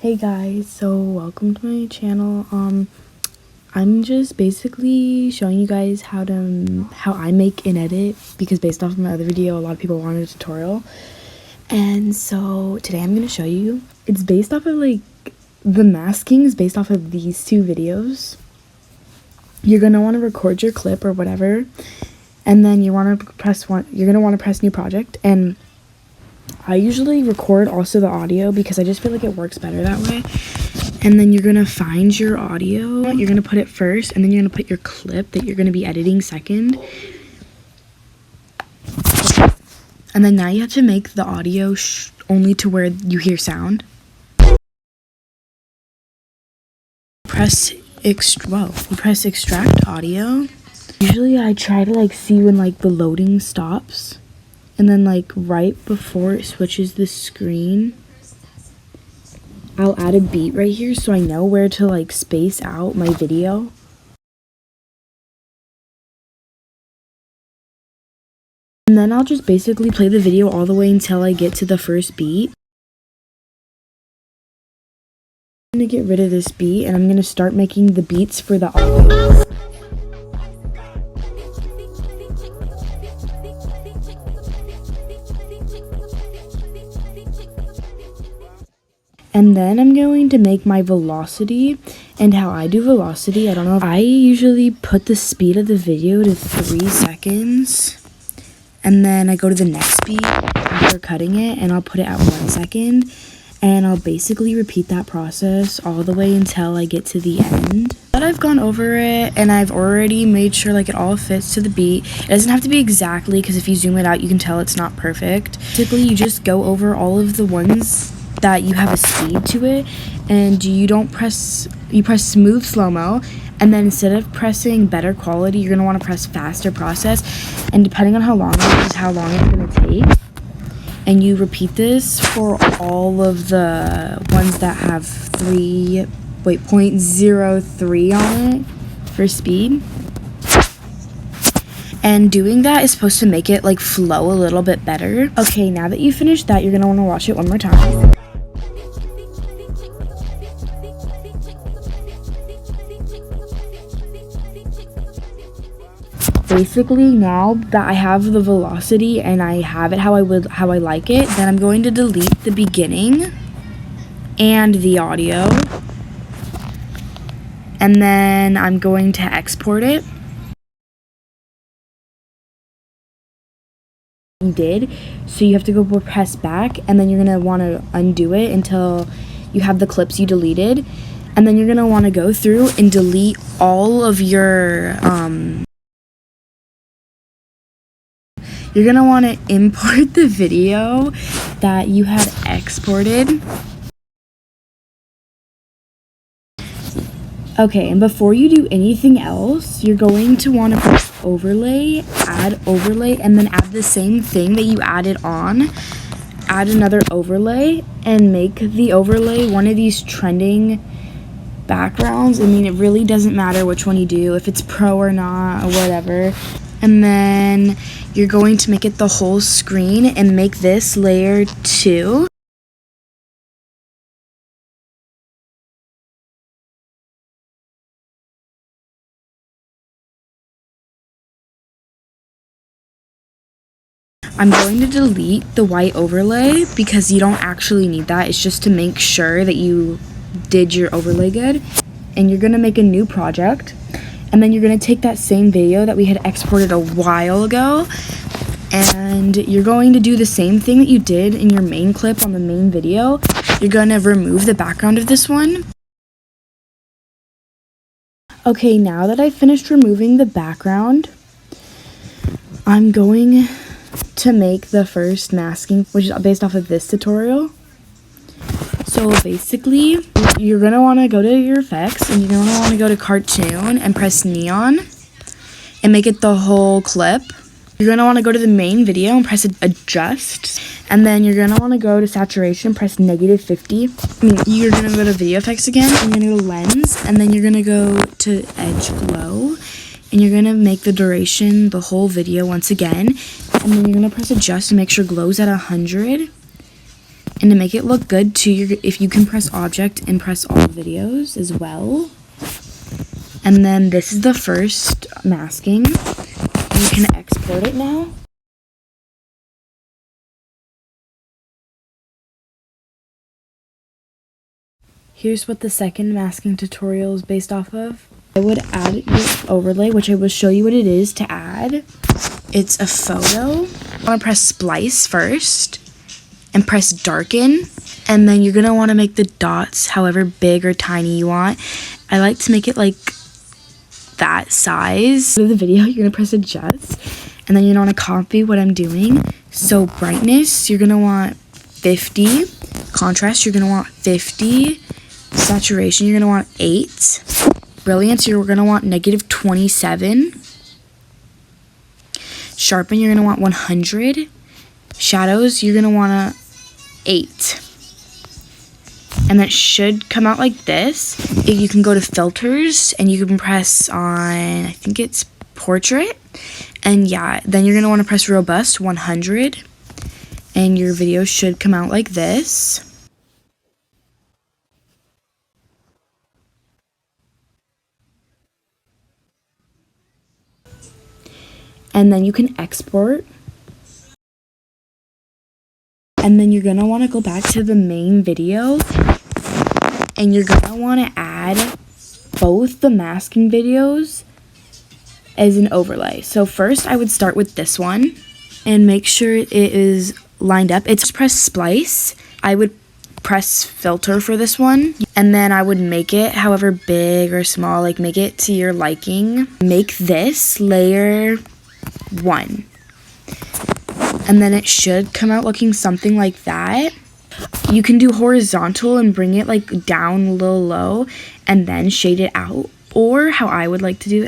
Hey guys, so welcome to my channel. I'm just basically showing you guys how I make and edit, because based off of my other video, a lot of people wanted a tutorial. And so today I'm gonna show you. It's based off of the masking is based off of these two videos. You're gonna want to record your clip or whatever, and then you're gonna want to press new project. And I usually record also the audio because I just feel like it works better that way. And then you're gonna find your audio, you're gonna put it first, and then you're gonna put your clip that you're gonna be editing second. And then now you have to make the audio only to where you hear sound. Press extract audio. Usually I try to see when the loading stops. And then right before it switches the screen, I'll add a beat right here so I know where to space out my video. And then I'll just basically play the video all the way until I get to the first beat. I'm gonna get rid of this beat and I'm gonna start making the beats for the audio. And then I'm going to make my velocity. And how I do velocity, I don't know if I usually put the speed of the video to 3 seconds. And then I go to the next beat after cutting it and I'll put it at 1 second. And I'll basically repeat that process all the way until I get to the end. But I've gone over it and I've already made sure it all fits to the beat. It doesn't have to be exactly, because if you zoom it out you can tell it's not perfect. Typically you just go over all of the ones that you have a speed to it, and you press smooth slow-mo, and then instead of pressing better quality you're going to want to press faster process, and depending on how long it is how long it's going to take. And you repeat this for all of the ones that have 0.03 on it for speed. And doing that is supposed to make it flow a little bit better. Okay, now that you finished that, you're gonna want to watch it one more time. Basically, now that I have the velocity and I have it how I like it, then I'm going to delete the beginning and the audio. And then I'm going to export it. So you have to go press back, and then you're going to want to undo it until you have the clips you deleted. And then you're going to want to go through and delete all of your you're going to want to import the video that you had exported. Okay, and before you do anything else, you're going to want to press overlay, add overlay, and then add the same thing that you added on. Add another overlay and make the overlay one of these trending backgrounds. I mean, it really doesn't matter which one you do, if it's pro or not or whatever. And then you're going to make it the whole screen and make this layer 2. I'm going to delete the white overlay because you don't actually need that. It's just to make sure that you did your overlay good. And you're going to make a new project. And then you're going to take that same video that we had exported a while ago, and you're going to do the same thing that you did in your main clip on the main video. You're going to remove the background of this one. Okay, now that I've finished removing the background, I'm going to make the first masking, which is based off of this tutorial. So basically, you're going to want to go to your effects, and you're going to want to go to cartoon and press neon and make it the whole clip. You're going to want to go to the main video and press adjust, and then you're going to want to go to saturation, press -50. You're going to go to video effects again, and you're going to go to lens, and then you're going to go to edge glow, and you're going to make the duration the whole video once again, and then you're going to press adjust and make sure glow's at 100. And to make it look good too, if you can press object and press all videos as well. And then this is the first masking. You can export it now. Here's what the second masking tutorial is based off of. I would add your overlay, which I will show you what it is to add. It's a photo. I want to press splice first and press darken. And then you're going to want to make the dots however big or tiny you want. I like to make it like that size. For the video, you're going to press adjust. And then you're going to want to copy what I'm doing. So brightness, you're going to want 50. Contrast, you're going to want 50. Saturation, you're going to want 8. Brilliance, you're going to want -27. Sharpen, you're going to want 100. Shadows, you're going to want 8. And that should come out like this. You can go to filters and you can press on, I think it's portrait. And yeah, then you're going to want to press robust 100. And your video should come out like this. And then you can export. And then you're going to want to go back to the main video. And you're going to want to add both the masking videos as an overlay. So first I would start with this one and make sure it is lined up. It's press splice. I would press filter for this one. And then I would make it however big or small, like make it to your liking. Make this layer 1. And then it should come out looking something like that. You can do horizontal and bring it like down a little low and then shade it out. Or how I like to do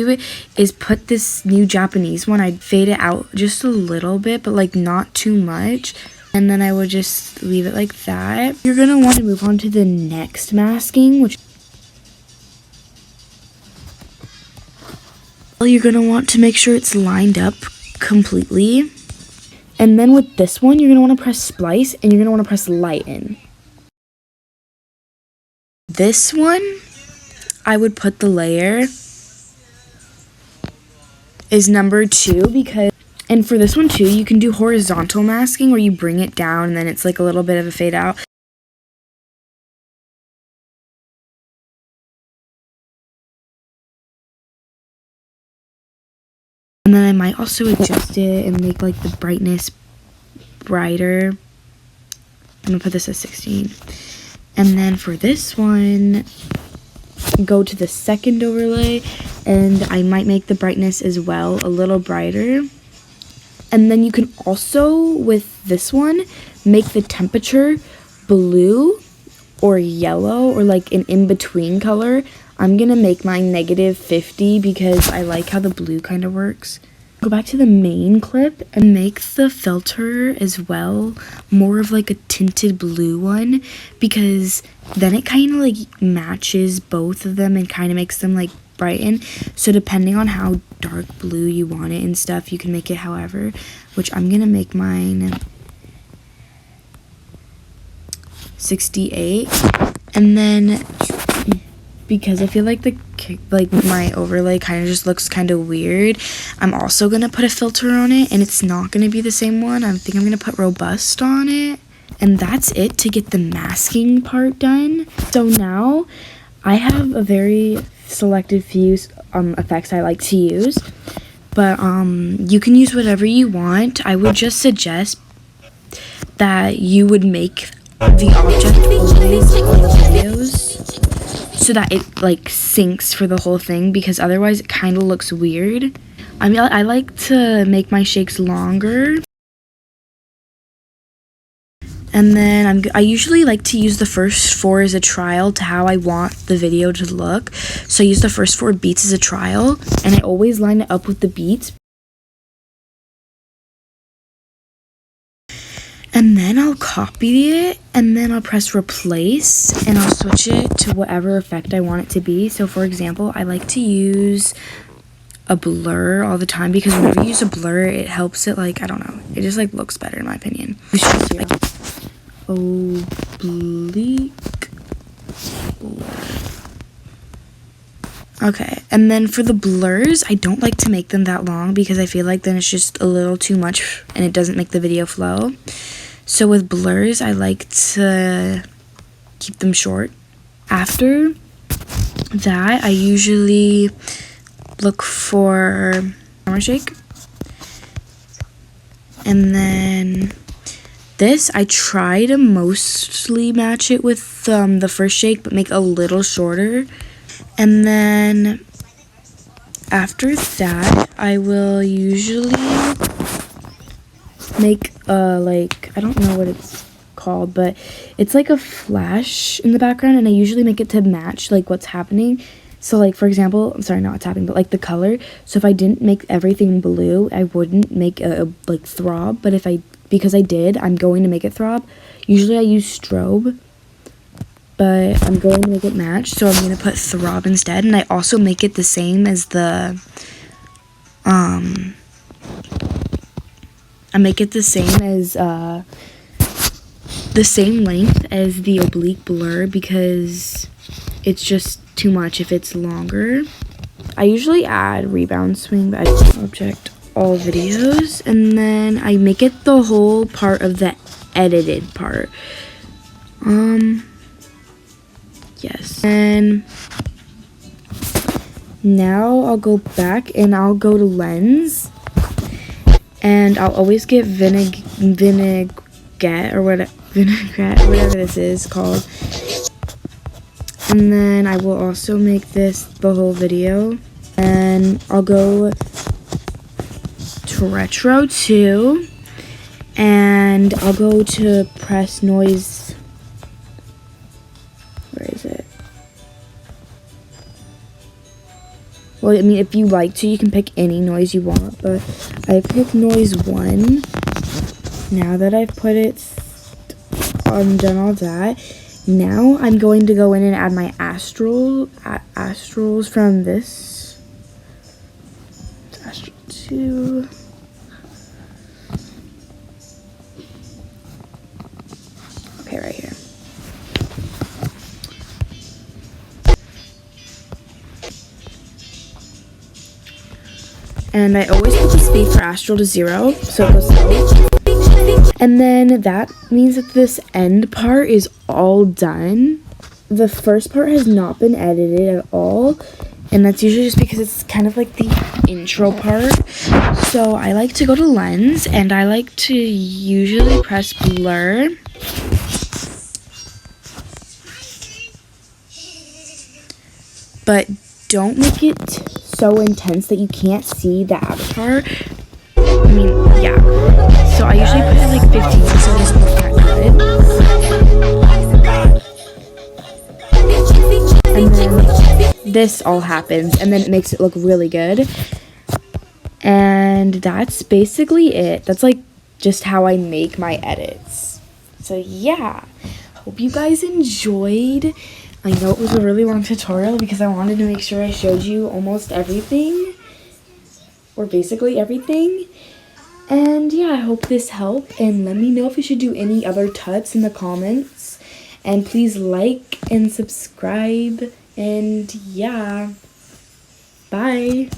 it is put this new Japanese one. I'd fade it out just a little bit, but like not too much. And then I would just leave it like that. You're gonna want to move on to the next masking, which you're gonna want to make sure it's lined up completely. And then with this one, you're gonna want to press splice and you're gonna want to press lighten. This one, I would put the layer is number 2 because, and for this one too, you can do horizontal masking where you bring it down and then it's like a little bit of a fade out. And then I might also adjust it and make like the brightness brighter. I'm gonna put this at 16. And then for this one, go to the second overlay and I might make the brightness as well a little brighter. And then you can also, with this one, make the temperature blue or yellow or like an in-between color. I'm gonna make mine -50 because I like how the blue kind of works. Go back to the main clip and make the filter as well more of like a tinted blue one, because then it kind of like matches both of them and kind of makes them like brighten. So depending on how dark blue you want it and stuff, you can make it however, which I'm gonna make mine 68. And then because I feel like my overlay kind of just looks kind of weird, I'm also gonna put a filter on it, and it's not gonna be the same one. I think I'm gonna put robust on it. And that's it to get the masking part done. So now I have a very selected few effects I like to use, but you can use whatever you want. I would just suggest that you would make the object overlays on the videos so that it like syncs for the whole thing, because otherwise it kind of looks weird. I mean, I like to make my shakes longer. And then I usually like to use the first 4 as a trial to how I want the video to look. So I use the first 4 beats as a trial, and I always line it up with the beats. And then I'll copy it, and then I'll press replace, and I'll switch it to whatever effect I want it to be. So for example, I like to use a blur all the time, because whenever you use a blur, it helps it, like, I don't know, it just like looks better in my opinion. oblique blur. Okay, and then for the blurs, I don't like to make them that long because I feel like then it's just a little too much and it doesn't make the video flow. So with blurs, I like to keep them short. After that, I usually look for camera shake. And then this, I try to mostly match it with the first shake, but make a little shorter. And then after that, I will usually make like, I don't know what it's called, but it's like a flash in the background, and I usually make it to match like what's happening. So like, for example, I'm sorry, not what's happening, but like the color. So if I didn't make everything blue, I wouldn't make a like throb, but because I did, I'm going to make it throb. Usually I use strobe, but I'm going to make it match, so I'm going to put throb instead. And I also make it the same as I make it the same as the same length as the oblique blur, because it's just too much if it's longer. I usually add rebound swing, but I just object all videos, and then I make it the whole part of the edited part. Yes. And now I'll go back and I'll go to lens, and I'll always get vinaigrette or whatever this is called. And then I will also make this the whole video, and I'll go to retro 2, and I'll go to press noise. Where is it? Well, I mean, if you like to, you can pick any noise you want, but I pick noise 1. Now that I've put it, done all that, now I'm going to go in and add my astrals from this. Astral 2. Okay, right here. And I always put the speed for astral to 0, so it goes slow. And then that means that this end part is all done. The first part has not been edited at all, and that's usually just because it's kind of like the intro part. So I like to go to lens, and I like to usually press blur. But don't make it so intense that you can't see the avatar. I mean, yeah. So I usually put it like 15 so it doesn't look that good. And then this all happens, and then it makes it look really good. And that's basically it. That's like just how I make my edits. So yeah, hope you guys enjoyed. I know it was a really long tutorial because I wanted to make sure I showed you almost everything, or basically everything. And yeah, I hope this helped, and let me know if you should do any other tuts in the comments. And please like and subscribe, and yeah, bye.